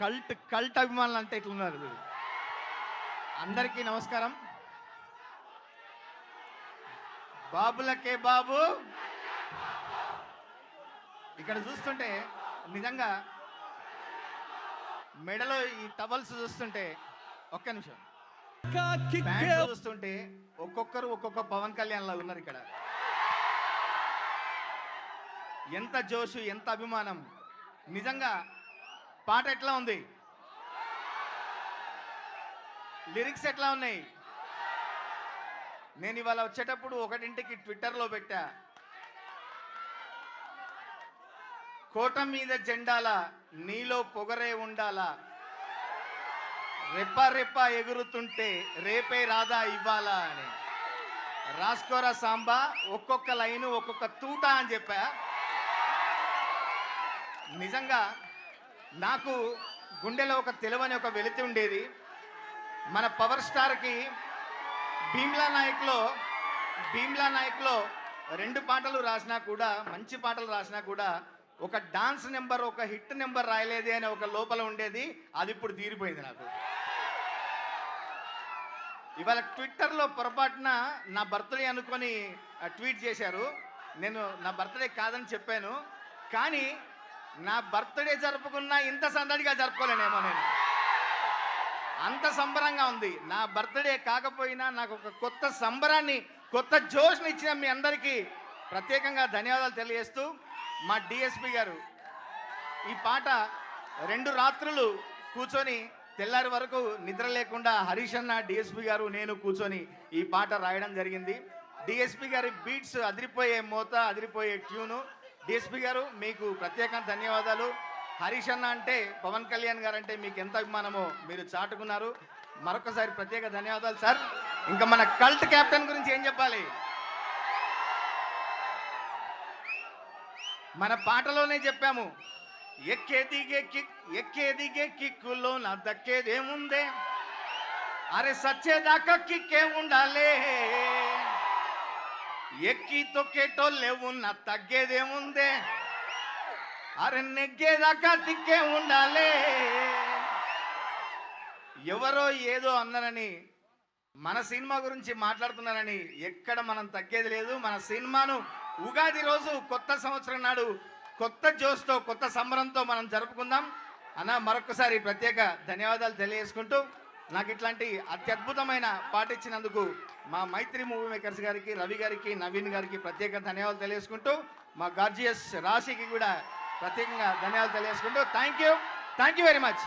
Cult cult అభిమానులు అంటే ఇట్లున్నారు. అందరికీ నమస్కారం. బాబులకే బాబు ఇక్కడ చూస్తుంటే నిజంగా మెడలో ఈ టవల్స్ చూస్తుంటే ఒక్క నిమిషం చూస్తుంటే ఒక్కొక్కరు ఒక్కొక్క పవన్ కళ్యాణ్ లా ఉన్నారు. ఇక్కడ ఎంత జోషు, ఎంత అభిమానం. నిజంగా పాట ఎట్లా ఉంది, లిరిక్స్ ఎట్లా ఉన్నాయి. నేను ఇవాళ వచ్చేటప్పుడు ఒకటింటికి ట్విట్టర్లో పెట్టా, కోట మీద జెండాల నీలో పొగరే ఉండాలా, రెప్ప రెప్ప ఎగురుతుంటే రేపే రాదా ఇవ్వాలా అని. రాసుకోరా సాంబా, ఒక్కొక్క లైను ఒక్కొక్క తూట అని చెప్పా. నిజంగా నాకు గుండెలో ఒక తెలవని ఒక వెలితి ఉండేది. మన పవర్ స్టార్కి భీమ్లా నాయక్లో 2 పాటలు రాసినా కూడా, మంచి పాటలు రాసినా కూడా ఒక డాన్స్ నెంబర్, ఒక హిట్ నెంబర్ రాయలేదే అని ఒక లోపల ఉండేది. అది ఇప్పుడు తీరిపోయింది నాకు. ఇవాళ ట్విట్టర్లో పొరపాటున నా బర్త్డే అనుకొని ట్వీట్ చేశారు. నేను నా బర్త్డే కాదని చెప్పాను, కానీ నా బర్త్డే జరుపుకున్నా ఇంత సందడిగా జరుపుకోలేనేమో. నేను అంత సంబరంగా ఉంది. నా బర్త్డే కాకపోయినా నాకు ఒక కొత్త సంబరాన్ని, కొత్త జోష్ని ఇచ్చిన మీ అందరికీ ప్రత్యేకంగా ధన్యవాదాలు తెలియజేస్తూ, మా డిఎస్పి గారు ఈ పాట 2 రాత్రులు కూర్చొని తెల్లారి వరకు నిద్ర లేకుండా హరీష్ అన్న, డిఎస్పి గారు, నేను కూర్చొని ఈ పాట రాయడం జరిగింది. డిఎస్పి గారి బీట్స్ అదిరిపోయే మోత, అదిరిపోయే ట్యూను. డిఎస్పి గారు మీకు ప్రత్యేకంగా ధన్యవాదాలు. హరీష్ అన్న అంటే, పవన్ కళ్యాణ్ గారు అంటే మీకు ఎంత అభిమానమో మీరు చాటుకున్నారు. మరొకసారి ప్రత్యేక ధన్యవాదాలు సార్. ఇంకా మన కల్ట్ కెప్టెన్ గురించి ఏం చెప్పాలి, మన పాటలోనే చెప్పాము. ఎక్కే దిగే కిక్కులో నా దక్కేదేముందే, అరే సచ్చేదాకా కిక్కే ఉండాలే, ఎక్కి తొక్కేటోళ్ళేవు నా తగ్గేదేముందే, అరే నెగ్గేదాకా తిక్కే ఉండాలే. ఎవరో ఏదో అన్నారని, మన సినిమా గురించి మాట్లాడుతున్నారని ఎక్కడ మనం తగ్గేది లేదు. మన సినిమాను ఉగాది రోజు, కొత్త సంవత్సరం నాడు కొత్త జోష్తో, కొత్త సంబరంతో మనం జరుపుకుందాం అన్న. మరొకసారి ప్రత్యేక ధన్యవాదాలు తెలియజేసుకుంటూ, నాకు ఇట్లాంటి అత్యద్భుతమైన పాట ఇచ్చినందుకు మా మైత్రి మూవీ మేకర్స్ గారికి, రవి గారికి, నవీన్ గారికి ప్రత్యేక ధన్యవాదాలు తెలియజేసుకుంటూ, మా గార్జియస్ రాశికి కూడా ప్రత్యేకంగా ధన్యవాదాలు తెలియజేసుకుంటూ, థ్యాంక్ యూ వెరీ మచ్.